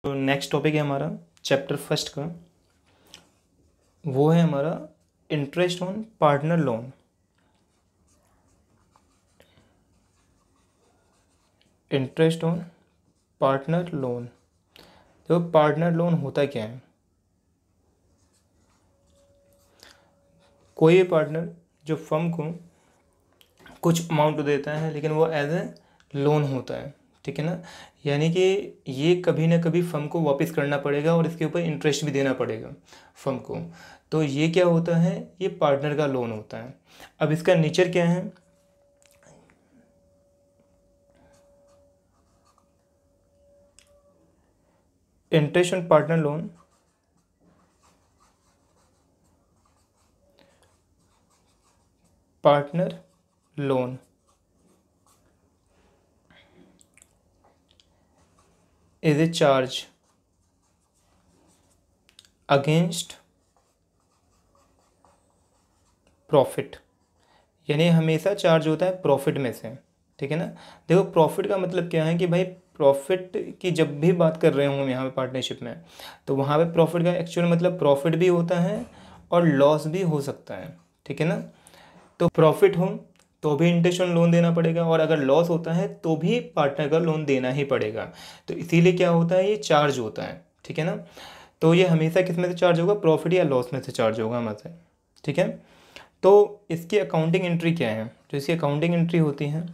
तो next topic है हमारा चैप्टर फर्स्ट का, वो है हमारा interest on partner loan. Interest on partner loan. तो पार्टनर लोन होता क्या है? कोई भी पार्टनर जो फर्म को कुछ अमाउंट देता है लेकिन वो एज ए लोन होता है, ठीक है ना। यानी कि ये कभी ना कभी फर्म को वापस करना पड़ेगा और इसके ऊपर इंटरेस्ट भी देना पड़ेगा फर्म को। तो ये क्या होता है? ये पार्टनर का लोन होता है। अब इसका नेचर क्या है? Interest on partner loan partner loan is a charge against profit, यानी हमेशा चार्ज होता है प्रॉफिट में से, ठीक है ना। देखो प्रॉफिट का मतलब क्या है कि भाई प्रॉफिट की जब भी बात कर रहे हो हम यहाँ पे पार्टनरशिप में, तो वहाँ पे प्रॉफिट का एक्चुअल मतलब प्रॉफिट भी होता है और लॉस भी हो सकता है, ठीक है ना। तो प्रॉफिट हो तो भी इंटरेस्ट ऑन लोन देना पड़ेगा और अगर लॉस होता है तो भी पार्टनर का लोन देना ही पड़ेगा। तो इसीलिए क्या होता है, ये चार्ज होता है, ठीक है ना। तो ये हमेशा किस में से चार्ज होगा? प्रॉफिट या लॉस में से चार्ज होगा हमारे, ठीक है। तो इसकी अकाउंटिंग एंट्री क्या है? जो इसकी अकाउंटिंग एंट्री होती है,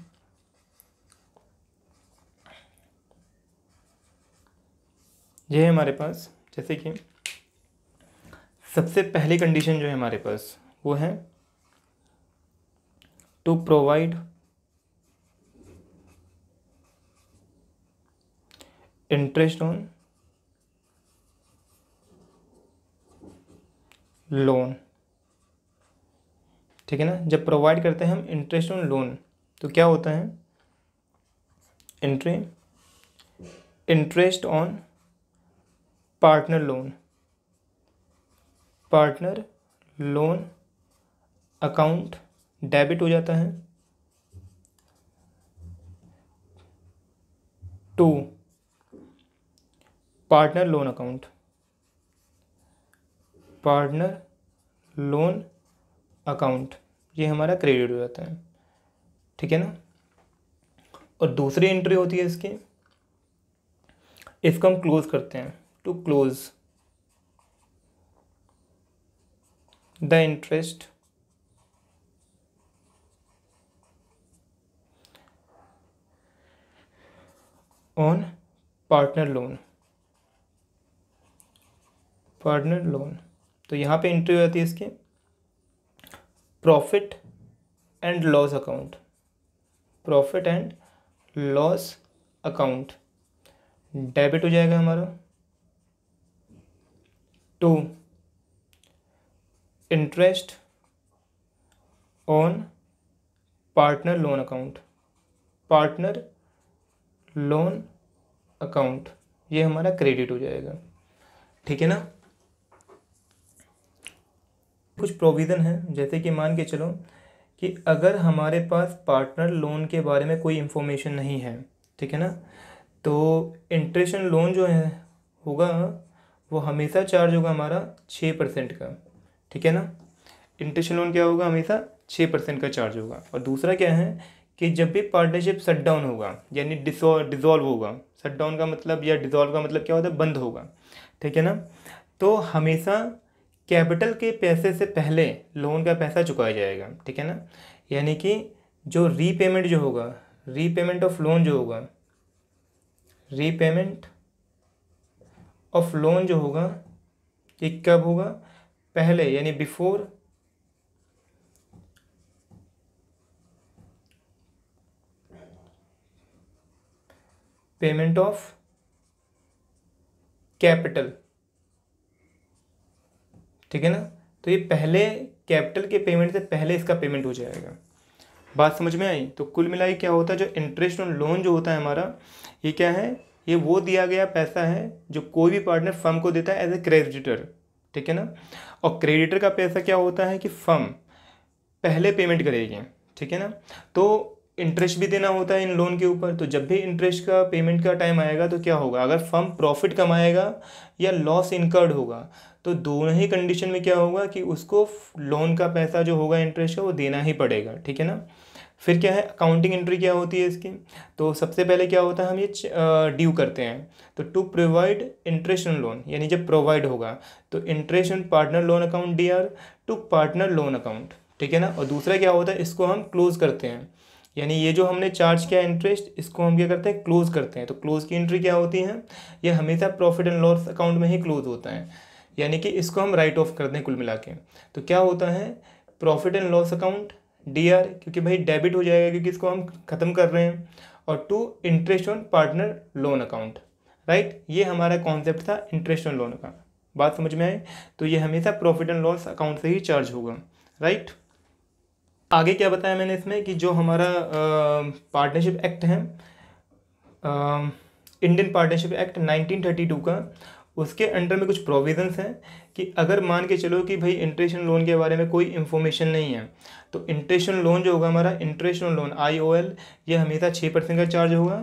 ये है हमारे पास, जैसे कि सबसे पहली कंडीशन जो है हमारे पास वो है to provide interest on loan, ठीक है ना। जब प्रोवाइड करते हैं हम इंटरेस्ट ऑन लोन तो क्या होता है? Entry interest on partner loan, partner loan account debit हो जाता है to partner loan account, partner loan account ये हमारा क्रेडिट हो जाता है, ठीक है ना। और दूसरी एंट्री होती है इसकी, इसको हम क्लोज करते हैं, to close the interest on partner loan, partner loan. तो यहाँ पे एंट्री हो जाती है इसकी profit and loss account, profit and loss account debit हो जाएगा हमारा to interest on partner loan account, partner loan account ये हमारा क्रेडिट हो जाएगा, ठीक है ना। कुछ प्रोविज़न है, जैसे कि मान के चलो कि अगर हमारे पास पार्टनर लोन के बारे में कोई इन्फॉर्मेशन नहीं है, ठीक है ना, तो इंटरेस्ट ऑन लोन जो है होगा वो हमेशा चार्ज होगा हमारा 6% का, ठीक है ना। इंटरेस्ट ऑन लोन क्या होगा? हमेशा 6% का चार्ज होगा। और दूसरा क्या है कि जब भी पार्टनरशिप शट डाउन होगा यानी डिसॉल्व होगा, शट डाउन का मतलब या डिसॉल्व का मतलब क्या होता है? बंद होगा, ठीक है ना। तो हमेशा कैपिटल के पैसे से पहले लोन का पैसा चुकाया जाएगा, ठीक है ना। यानी कि जो रीपेमेंट जो होगा, रीपेमेंट ऑफ लोन जो होगा, रीपेमेंट ऑफ लोन जो होगा ये कब होगा? पहले, यानी बिफोर पेमेंट ऑफ कैपिटल, ठीक है ना। तो ये पहले कैपिटल के पेमेंट से पहले इसका पेमेंट हो जाएगा। बात समझ में आई? तो कुल मिलाई क्या होता है, जो इंटरेस्ट ऑन लोन जो होता है हमारा, ये क्या है? ये वो दिया गया पैसा है जो कोई भी पार्टनर फर्म को देता है एज ए क्रेडिटर, ठीक है ना। और क्रेडिटर का पैसा क्या होता है कि फर्म पहले पेमेंट करेगी, ठीक है ना। तो इंटरेस्ट भी देना होता है इन लोन के ऊपर। तो जब भी इंटरेस्ट का पेमेंट का टाइम आएगा तो क्या होगा, अगर फर्म प्रॉफिट कमाएगा या लॉस इनकर्ड होगा, तो दोनों ही कंडीशन में क्या होगा कि उसको लोन का पैसा जो होगा इंटरेस्ट का वो देना ही पड़ेगा, ठीक है ना। फिर क्या है, अकाउंटिंग एंट्री क्या होती है इसकी। तो सबसे पहले क्या होता है, हम ये ड्यू करते हैं। तो to provide interest on loan, यानी जब प्रोवाइड होगा तो interest on partner loan account DR to partner loan account, ठीक है ना। और दूसरा क्या होता है, इसको हम क्लोज करते हैं, यानी ये जो हमने चार्ज किया इंटरेस्ट, इसको हम क्या करते हैं, क्लोज करते हैं। तो क्लोज की एंट्री क्या होती है, ये हमेशा प्रॉफिट एंड लॉस अकाउंट में ही क्लोज होता है, यानी कि इसको हम राइट ऑफ करते हैं कुल मिला के। तो क्या होता है, profit and loss account DR, क्योंकि भाई डेबिट हो जाएगा क्योंकि इसको हम ख़त्म कर रहे हैं, और to interest on partner loan account, right. ये हमारा कॉन्सेप्ट था इंटरेस्ट ऑन लोन का, बात समझ में आई। तो ये हमेशा प्रॉफिट एंड लॉस अकाउंट से ही चार्ज होगा, राइट। आगे क्या बताया मैंने इसमें कि जो हमारा पार्टनरशिप एक्ट है, इंडियन पार्टनरशिप एक्ट 1932 का, उसके अंडर में कुछ प्रोविजंस हैं कि अगर मान के चलो कि भाई इंटरेस्ट ऑन लोन के बारे में कोई इन्फॉर्मेशन नहीं है, तो इंटरेस्ट ऑन लोन जो होगा हमारा, इंटरेस्ट ऑन लोन IOL, ये हमेशा 6% का चार्ज होगा।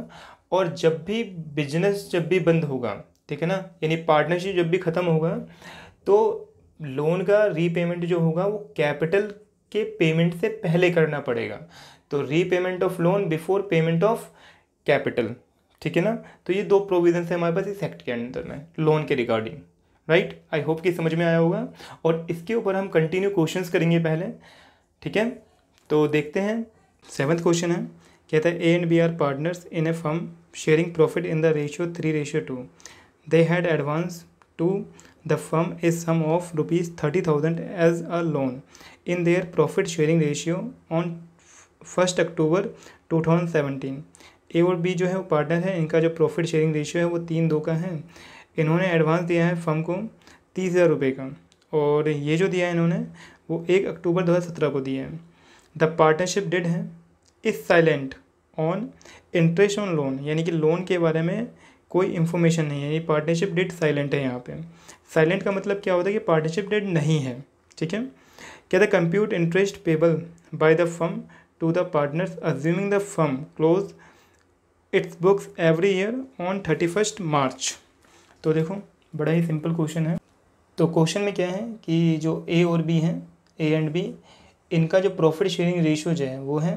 और जब भी बिजनेस जब भी बंद होगा, ठीक है ना, यानी पार्टनरशिप जब भी ख़त्म होगा, तो लोन का रीपेमेंट जो होगा वो कैपिटल के पेमेंट से पहले करना पड़ेगा। तो repayment of loan before payment of capital, ठीक है ना। तो ये दो प्रोविजन है हमारे पास इस एक्ट के अंदर में लोन के रिगार्डिंग, राइट। आई होप कि समझ में आया होगा। और इसके ऊपर हम कंटिन्यू क्वेश्चंस करेंगे पहले, ठीक है। तो देखते हैं, 7th क्वेश्चन है, कहता है A and B are partners in a firm sharing profit in the ratio 3:2। They had advance to the firm a sum of ₹30,000 as a loan in their profit sharing ratio on 1 October 2017। A और B जो है वो partner है, इनका जो profit sharing ratio है वो 3:2 का है। इन्होंने एडवांस दिया है फर्म को 30,000 का, और ये जो दिया है इन्होंने वो 1 अक्टूबर 2017 को दिया है। द पार्टनरशिप डिड है is silent on interest on loan, यानी कि लोन के बारे में कोई इन्फॉर्मेशन नहीं है, ये पार्टनरशिप डिड साइलेंट है। यहाँ पे साइलेंट का मतलब क्या होता है कि पार्टनरशिप डिड नहीं है, ठीक है। क्या the compute interest payable by the firm to the partners assuming the firm close its books every year on 31 March. तो देखो बड़ा ही सिंपल क्वेश्चन है। तो क्वेश्चन में क्या है कि जो A और B हैं, A एंड B, इनका जो प्रॉफिट शेयरिंग रेशियो जो है वो है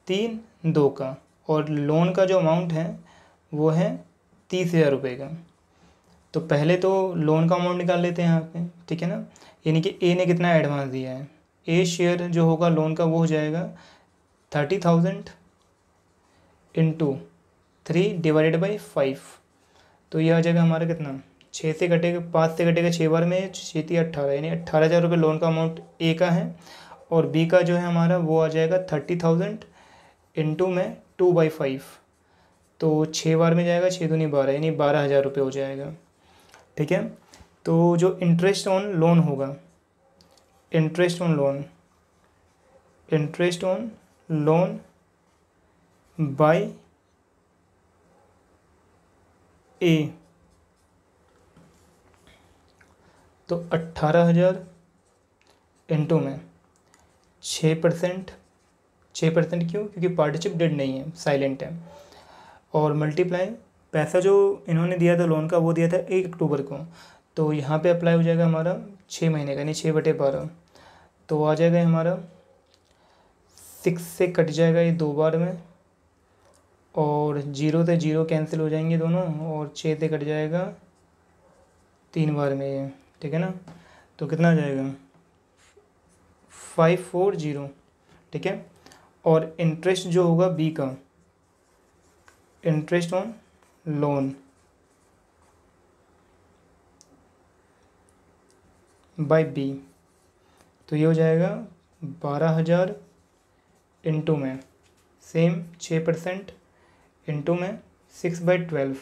3:2 का, और लोन का जो अमाउंट है वो है 30,000 का। तो पहले तो लोन का अमाउंट निकाल लेते हैं यहाँ पे, ठीक है ना। यानी कि A ने कितना एडवांस दिया है, A शेयर जो होगा लोन का वो हो जाएगा 30,000 इंटू 3 डिवाइडेड बाई 5। तो ये आ जाएगा हमारा कितना, 6 से कटेगा, 5 से कटेगा 6 बार में, 6 18, यानी 18,000 लोन का अमाउंट A का है, और B का जो है हमारा वो आ जाएगा 30,000 इंटू में 2/5। तो 6 बार में जाएगा, 6 दूनी 12, यानी 12,000 हो जाएगा, ठीक है। तो जो इंटरेस्ट ऑन लोन होगा, interest on loan by A, तो 18,000 इंटू में 6%, 6% क्यों, क्योंकि पार्टनरशिप डेड नहीं है, साइलेंट है, और मल्टीप्लाई पैसा जो इन्होंने दिया था लोन का वो दिया था 1 अक्टूबर को, तो यहाँ पे अप्लाई हो जाएगा हमारा 6 महीने का, यानी 6/12। तो आ जाएगा हमारा 6 से कट जाएगा ये 2 बार में, और 0 से 0 कैंसिल हो जाएंगे दोनों, और 6 से कट जाएगा 3 बार में ये, ठीक है ना। तो कितना आ जाएगा 540, ठीक है। और इंटरेस्ट जो होगा B का, interest on loan by B, तो ये हो जाएगा 12,000 इंटू में सेम 6% इंटू में 6/12।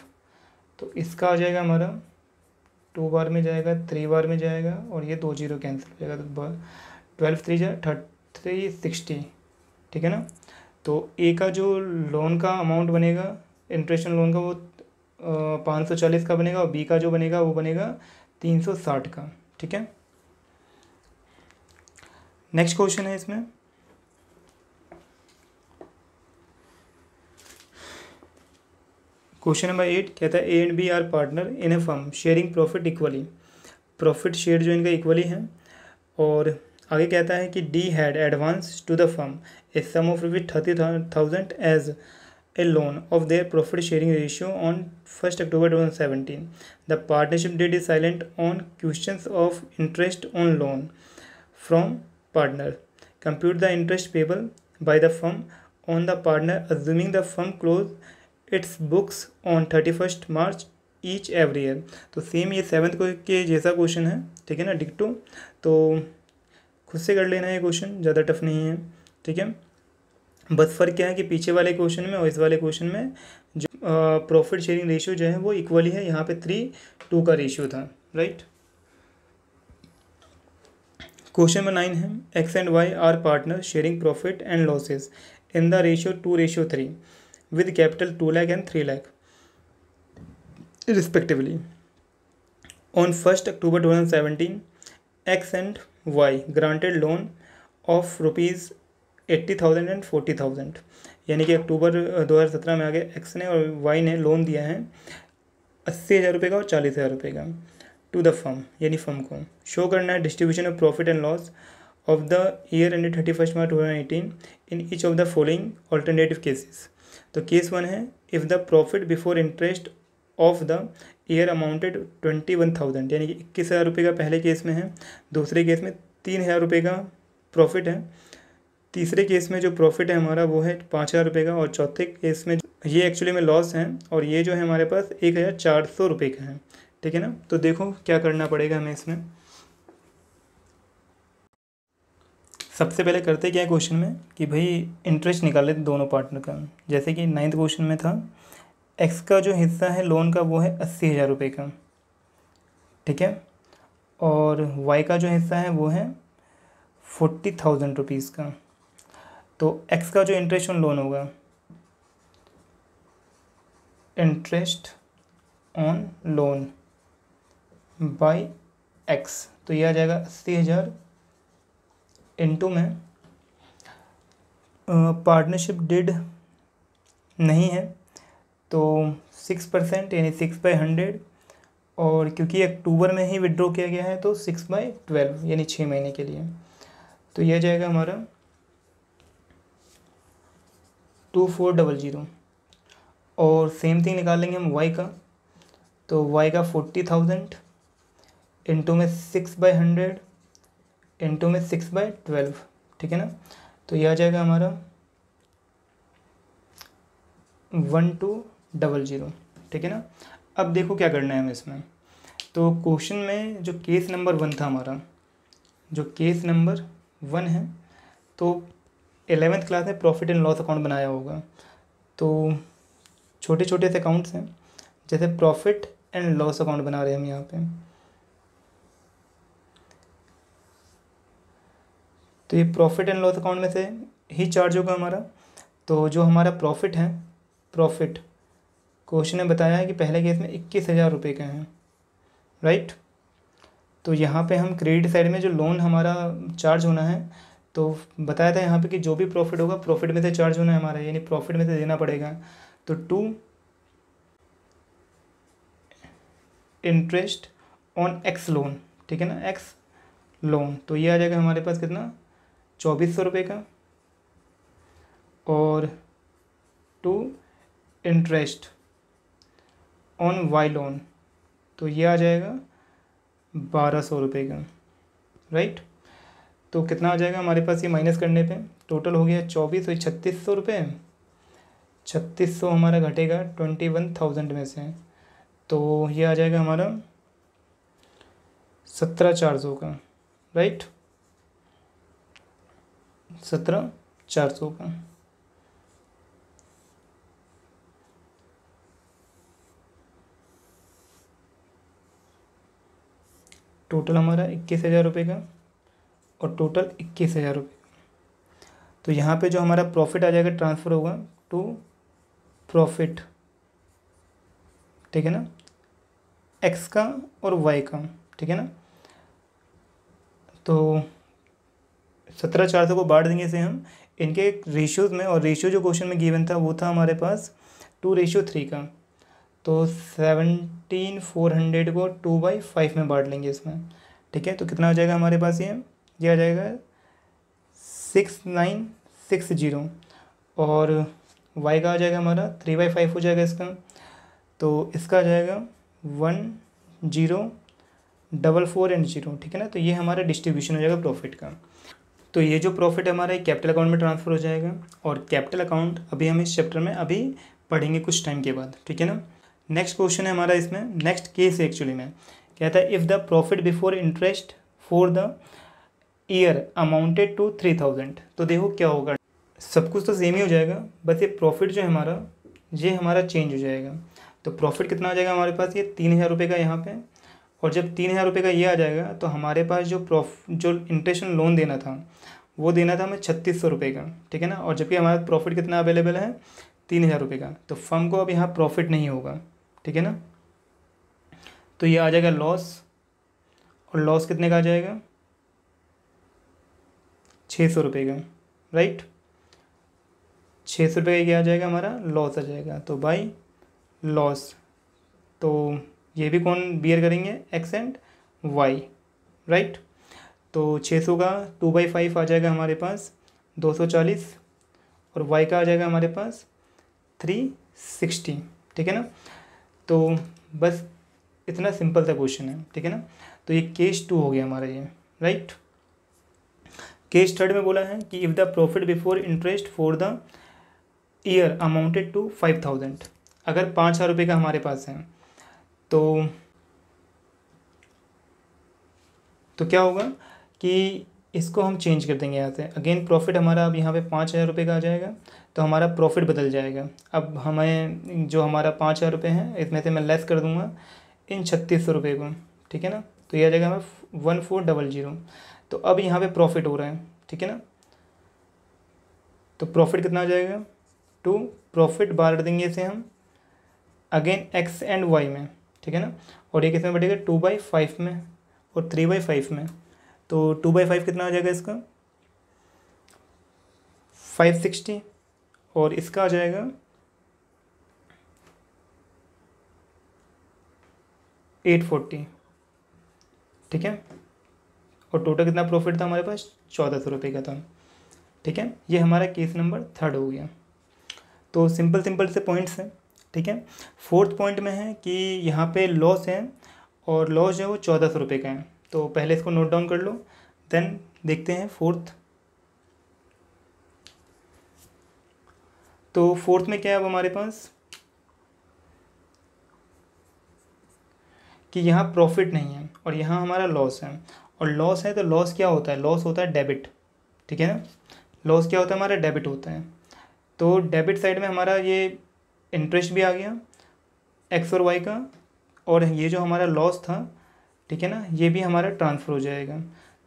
तो इसका आ जाएगा हमारा 2 बार में जाएगा, 3 बार में जाएगा, और ये 2 0 कैंसिल हो जाएगा, तो 12 3 360, ठीक है ना। तो A का जो लोन का अमाउंट बनेगा इंटरेस्ट ऑन लोन का वो 540 का बनेगा, और B का जो बनेगा वो बनेगा 360 का, ठीक है। नेक्स्ट क्वेश्चन है इसमें, क्वेश्चन नंबर 8 कहता है A and B are partner in a firm sharing profit equally. Profit share जो इनका इक्वली है। और आगे कहता है कि D had advance to the firm a sum of ₹30,000 as a loan of their profit sharing ratio on 1 October 2017। The partnership deed is silent on questions of interest on loan from partner. Compute the interest payable by the firm on the partner assuming the firm close its books on 31 March each every year. तो same ये 7th के जैसा question है, ठीक है ना, डिक्टो। तो खुद से कर लेना है, क्वेश्चन ज़्यादा टफ नहीं है, ठीक है। बस फ़र्क क्या है कि पीछे वाले क्वेश्चन में और इस वाले क्वेश्चन में जो प्रॉफिट शेयरिंग रेशियो जो है वो इक्वली है। यहाँ पे 3:2 का रेशियो था, राइट। क्वेश्चन नंबर 9 है X and Y are partner sharing profit and losses in the ratio 2:3 with capital 2 lakh and 3 lakh respectively. On 1 October 2017, X and Y granted loan of ₹80,000 and 40,000। यानी कि अक्टूबर 2017 में आगे एक्स ने और वाई ने loan दिया है 80,000 रुपये का और 40,000 रुपये का टू द फर्म, यानी फर्म को। शो करना है distribution of profit and loss of the year ended 31 March 2018 in each of the following alternative cases. तो केस 1 है if the profit before interest of the year amounted 21,000, यानी कि 21,000 रुपये का पहले केस में है। दूसरे केस में 3,000 रुपये का प्रॉफिट है। तीसरे केस में जो प्रॉफिट है हमारा वो है 5,000 रुपये का। और चौथे केस में ये एक्चुअली में लॉस है और ये जो है हमारे पास 1,400 रुपये का है, ठीक है ना। तो देखो क्या करना पड़ेगा हमें इसमें। सबसे पहले करते क्या है क्वेश्चन में कि भाई इंटरेस्ट निकाल लेते दोनों पार्टनर का। जैसे कि 9th क्वेश्चन में था एक्स का जो हिस्सा है लोन का वो है 80,000 रुपये का, ठीक है। और वाई का जो हिस्सा है वो है 40,000 रुपीज़ का। तो एक्स का जो इंटरेस्ट ऑन लोन होगा, interest on loan by x, तो ये आ जाएगा 80,000 इंटू में पार्टनरशिप डिड नहीं है तो 6% यानी 6/100। और क्योंकि अक्टूबर में ही विड्रॉ किया गया है तो 6/12 यानी 6 महीने के लिए। तो यह जाएगा हमारा 2400। और सेम थिंग निकालेंगे हम वाई का। तो वाई का 40,000 इंटू में 6/100 इंटू में 6/12, ठीक है ना। तो यह आ जाएगा हमारा 1200, ठीक है ना। अब देखो क्या करना है हमें इसमें। तो क्वेश्चन में जो केस नंबर 1 था हमारा, जो केस नंबर 1 है, तो 11th क्लास में प्रॉफिट एंड लॉस अकाउंट बनाया होगा। तो छोटे छोटे से अकाउंट्स हैं, जैसे प्रॉफिट एंड लॉस अकाउंट बना रहे हैं हम यहाँ पे। तो ये प्रॉफिट एंड लॉस अकाउंट में से ही चार्ज होगा हमारा। तो जो हमारा प्रॉफिट है, प्रॉफिट क्वेश्चन ने बताया है कि पहले केस में 21,000 रुपये का है, राइट। तो यहाँ पे हम क्रेडिट साइड में जो लोन हमारा चार्ज होना है, तो बताया था यहाँ पे कि जो भी प्रॉफिट होगा प्रॉफिट में से चार्ज होना है हमारा, यानी प्रॉफिट में से देना पड़ेगा। तो 2 इंटरेस्ट ऑन एक्स लोन, ठीक है ना, एक्स लोन। तो ये आ जाएगा हमारे पास कितना, 2,400 रुपये का। और 2 इंटरेस्ट ऑन वाई लोन, तो ये आ जाएगा 1,200 रुपये का, राइट। तो कितना आ जाएगा हमारे पास ये माइनस करने पे, टोटल हो गया 24, तो 3,600 रुपये। 3,600 हमारा घटेगा 21,000 में से, तो ये आ जाएगा हमारा 17,400 का, राइट, 17,400 का। टोटल हमारा 21,000 रुपये का और टोटल 21,000 रुपये। तो यहाँ पे जो हमारा प्रॉफिट आ जाएगा ट्रांसफ़र होगा टू प्रॉफिट, ठीक है ना, एक्स का और वाई का, ठीक है ना। तो 17,400 को बांट देंगे इसे हम इनके रेशियोज़ में। और रेशियो जो क्वेश्चन में गिवन था वो था हमारे पास 2:3 का। तो 17,400 को 2/5 में बांट लेंगे इसमें, ठीक है। तो कितना हो जाएगा हमारे पास, ये आ जाएगा 6960, और y का आ जाएगा हमारा 3/5 हो जाएगा इसका, तो इसका आ जाएगा 10,4 एंड 0, ठीक है ना। तो ये हमारा डिस्ट्रीब्यूशन हो जाएगा प्रॉफिट का। तो ये जो प्रॉफिट हमारा कैपिटल अकाउंट में ट्रांसफ़र हो जाएगा, और कैपिटल अकाउंट अभी हम इस चैप्टर में अभी पढ़ेंगे कुछ टाइम के बाद, ठीक है ना। नेक्स्ट क्वेश्चन है हमारा इसमें, नेक्स्ट केस एक्चुअली में कहता है if the profit before interest for the year amounted to 3,000। तो देखो क्या होगा, सब कुछ तो सेम ही हो जाएगा, बस ये प्रॉफिट जो है हमारा, ये हमारा चेंज हो जाएगा। तो प्रॉफिट कितना आ जाएगा हमारे पास, ये 3,000 रुपये का यहाँ पे, और जब 3,000 रुपये का ये आ जाएगा तो हमारे पास जो इंटरेस्ट लोन देना था वो देना था हमें 3,600 रुपये का, ठीक है ना। और जबकि हमारा प्रॉफिट कितना अवेलेबल है, 3,000 रुपये का, तो फर्म को अब यहाँ प्रॉफिट नहीं होगा, ठीक है ना। तो ये आ जाएगा लॉस, और लॉस कितने का आ जाएगा, 600 रुपये का, राइट। 600 रुपये का क्या आ जाएगा हमारा, लॉस आ जाएगा। तो बाई लॉस, तो ये भी कौन बियर करेंगे, एक्स एंड वाई, राइट। तो 600 का 2/5 आ जाएगा हमारे पास 240, और वाई का आ जाएगा हमारे पास 360, ठीक है ना। तो बस इतना सिंपल सा क्वेश्चन है, ठीक है ना। तो ये केस 2 हो गया हमारा ये, राइट। केस 3 में बोला है कि if the profit before interest for the year amounted to 5,000, अगर 5,000 रुपये का हमारे पास है तो क्या होगा कि इसको हम चेंज कर देंगे यहाँ से। अगेन प्रॉफिट हमारा अब यहाँ पे 5,000 रुपये का आ जाएगा, तो हमारा प्रॉफिट बदल जाएगा। अब हमें जो हमारा 5,000 रुपये है इसमें से मैं लेस कर दूँगा इन 3,600 रुपये को, ठीक है ना। तो ये आ जाएगा हमें 1,400। तो अब यहाँ पे प्रॉफिट हो रहा है, ठीक है ना। तो प्रॉफिट कितना आ जाएगा, टू प्रॉफिट बांट देंगे इसे हम अगेन एक्स एंड वाई में, ठीक है ना। और ये किस में बढ़ेगा, 2/5 में और 3/5 में। तो 2/5 कितना आ जाएगा इसका, 560, और इसका आ जाएगा 840, ठीक है। और टोटल कितना प्रॉफिट था हमारे पास, 1,400 रुपये का था, ठीक है। ये हमारा केस नंबर 3 हो गया। तो सिंपल से पॉइंट्स हैं, ठीक है। 4th पॉइंट में है कि यहाँ पे लॉस है, और लॉस जो है वो 1,400 रुपये का है। तो पहले इसको नोट डाउन कर लो, देन देखते हैं 4th। तो 4th में क्या है अब हमारे पास कि यहाँ प्रॉफिट नहीं है और यहाँ हमारा लॉस है, और लॉस है तो लॉस क्या होता है, लॉस होता है डेबिट, ठीक है ना। लॉस क्या होता है हमारा, डेबिट होता है। तो डेबिट साइड में हमारा ये इंटरेस्ट भी आ गया एक्स और वाई का, और ये जो हमारा लॉस था, ठीक है ना, ये भी हमारा ट्रांसफ़र हो जाएगा।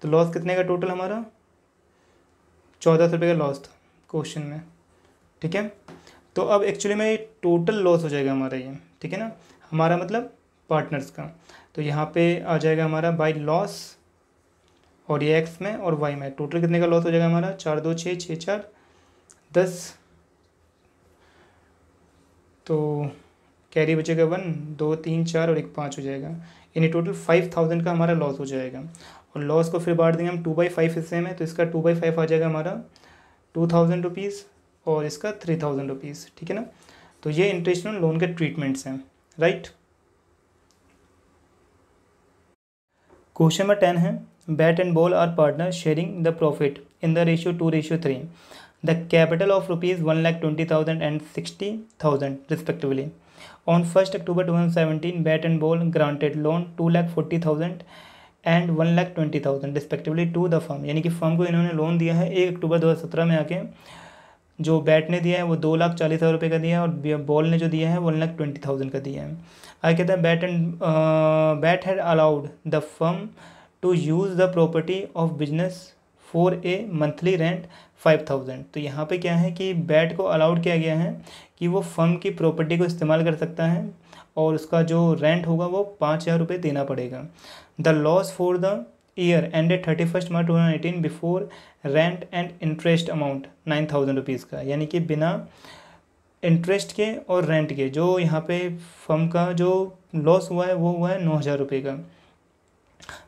तो लॉस कितने का टोटल हमारा, 1,400 रुपये का लॉस था क्वेश्चन में, ठीक है। तो अब एक्चुअली में ये टोटल लॉस हो जाएगा हमारा ये, ठीक है ना, हमारा मतलब पार्टनर्स का। तो यहाँ पे आ जाएगा हमारा बाय लॉस, और ये एक्स में और वाई में टोटल कितने का लॉस हो जाएगा हमारा, 4 2 6 6 4 10, तो कैरी बचेगा 1 2 3 4 और 1 5 हो जाएगा, यानी टोटल 5,000 का हमारा लॉस हो जाएगा। और लॉस को फिर बांट देंगे हम 2/5 हिस्से में, तो इसका 2/5 आ जाएगा हमारा 2,000 रुपीज़, और इसका 3,000 रुपीज़, ठीक है ना। तो ये इंटरेस्ट ऑन लोन के ट्रीटमेंट्स हैं, राइट। क्वेश्चन नंबर 10 है, Bat and Ball are partner sharing the profit in the ratio 2:3। The capital of rupees 1,20,000 and 60,000 respectively. On 1st October 2017, Bat and Ball granted loan 2,40,000 and 1,20,000 respectively to the firm, यानी कि firm को इन्होंने loan दिया है 1 October 2017 में आके। जो bat ने दिया है वो 2,40,000 रुपये का दिया है, और बॉल ने जो दिया है 1,20,000 का दिया है। आगे कहता है Bat had allowed the firm to use the property of business for a monthly rent 5,000। तो यहाँ पे क्या है कि बैट को अलाउड किया गया है कि वो फर्म की प्रॉपर्टी को इस्तेमाल कर सकता है, और उसका जो रेंट होगा वो 5,000 रुपये देना पड़ेगा। The loss for the year ended 31 March 2018 before rent and interest amount 9,000 rupees का, यानी कि बिना इंटरेस्ट के और रेंट के, जो यहाँ पे फर्म का जो लॉस हुआ है वो हुआ है 9,000 रुपये का।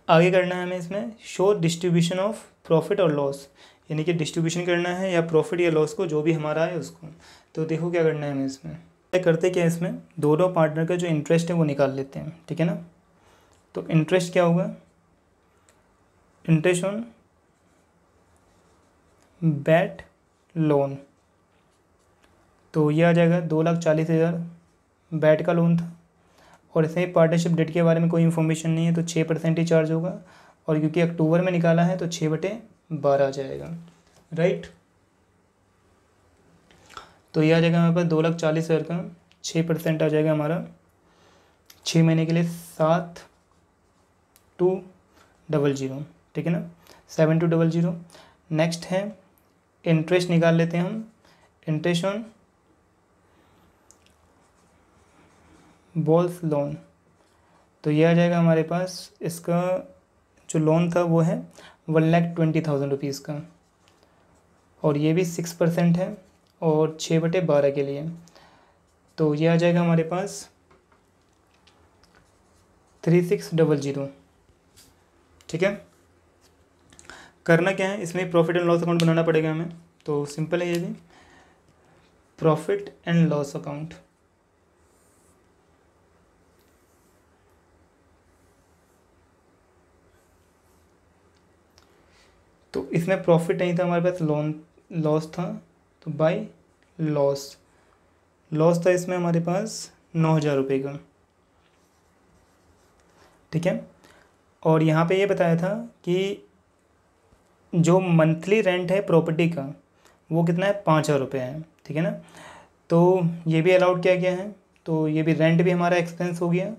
आगे करना है हमें इसमें शो डिस्ट्रीब्यूशन ऑफ प्रॉफिट और लॉस, यानी कि डिस्ट्रीब्यूशन करना है या प्रॉफिट या लॉस को जो भी हमारा है उसको। तो देखो क्या करना है हमें इसमें, करते क्या है इसमें, दोनों पार्टनर का जो इंटरेस्ट है वो निकाल लेते हैं, ठीक है ना। तो इंटरेस्ट क्या होगा, इंटरेस्ट ऑन बैट लोन, तो ये आ जाएगा 2,40,000 बैट का लोन था। और ऐसे ही पार्टनरशिप डेट के बारे में कोई इन्फॉर्मेशन नहीं है तो 6% ही चार्ज होगा, और क्योंकि अक्टूबर में निकाला है तो 6/12 आ जाएगा, राइट। तो ये आ जाएगा हमारे पास 2,40,000 का 6% आ जाएगा हमारा 6 महीने के लिए 7,200, ठीक है ना, 7,200। नेक्स्ट है इंटरेस्ट निकाल लेते हैं हम, इंटरेस्ट ऑन बॉल्स लोन, तो ये आ जाएगा हमारे पास, इसका जो लोन था वो है 1,20,000 रुपीज़ का, और ये भी 6% है और 6/12 के लिए, तो ये आ जाएगा हमारे पास 3,600, ठीक है। करना क्या है इसमें, प्रॉफिट एंड लॉस अकाउंट बनाना पड़ेगा हमें, तो सिंपल है ये भी, प्रॉफिट एंड लॉस अकाउंट। तो इसमें प्रॉफिट नहीं था हमारे पास, लॉस था, तो बाय लॉस था इसमें हमारे पास 9,000 रुपये का, ठीक है। और यहाँ पे ये बताया था कि जो मंथली रेंट है प्रॉपर्टी का वो कितना है, 5,000 रुपये है, ठीक है ना। तो ये भी अलाउड किया गया है, तो ये भी रेंट भी हमारा एक्सपेंस हो गया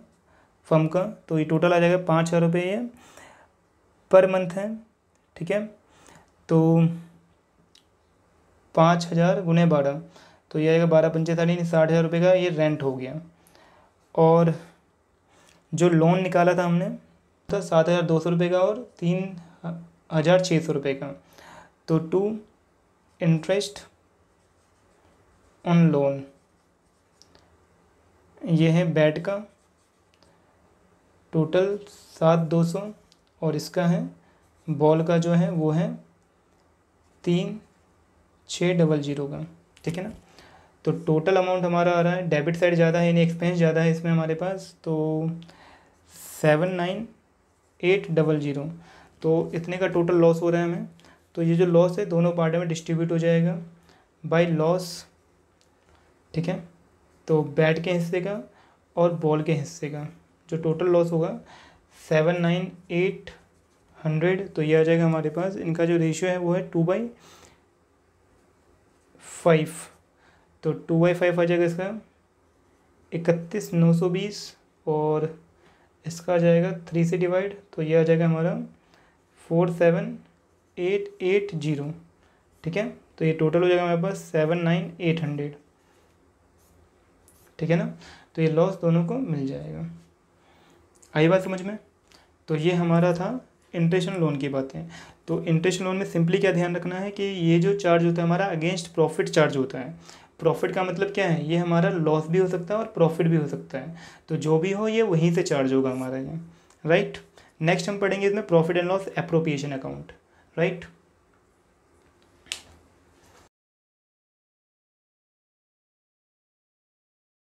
फर्म का, तो ये टोटल आ जाएगा 5,000 रुपये ये पर मंथ है, ठीक है। तो 5,000 × 12, तो ये आएगा 12×5 60,000 रुपये का ये रेंट हो गया। और जो लोन निकाला था हमने तो 7,200 रुपये का और 3,600 रुपये का, तो टू इंटरेस्ट ऑन लोन, ये है बैट का टोटल 7,200, और इसका है बॉल का जो है वो है 3,600 का, ठीक है ना। तो टोटल अमाउंट हमारा आ रहा है, डेबिट साइड ज़्यादा है यानी एक्सपेंस ज़्यादा है इसमें हमारे पास, तो 7,9,800, तो इतने का टोटल लॉस हो रहा है हमें। तो ये जो लॉस है दोनों पार्ट में डिस्ट्रीब्यूट हो जाएगा बाय लॉस, ठीक है। तो बैट के हिस्से का और बॉल के हिस्से का जो टोटल लॉस होगा 7,9,800, तो ये आ जाएगा हमारे पास, इनका जो रेशियो है वो है 2/5, तो 2/5 आ जाएगा इसका 31,920, और इसका आ जाएगा 3 से डिवाइड, तो ये आ जाएगा हमारा 4,7,880, ठीक है। तो ये टोटल हो जाएगा हमारे पास 7,9,800, ठीक है ना। तो ये लॉस दोनों को मिल जाएगा, आई बात समझ में। तो ये हमारा था इंटरेस्ट लोन की बातें। तो इंटरेस्ट लोन में सिंपली क्या ध्यान रखना है कि ये जो चार्ज होता है हमारा अगेंस्ट प्रॉफिट चार्ज होता है। प्रॉफिट का मतलब क्या है, ये हमारा लॉस भी हो सकता है और प्रॉफिट भी हो सकता है, तो जो भी हो ये वहीं से चार्ज होगा हमारा ये, राइट। नेक्स्ट हम पढ़ेंगे इसमें profit and loss appropriation account, right.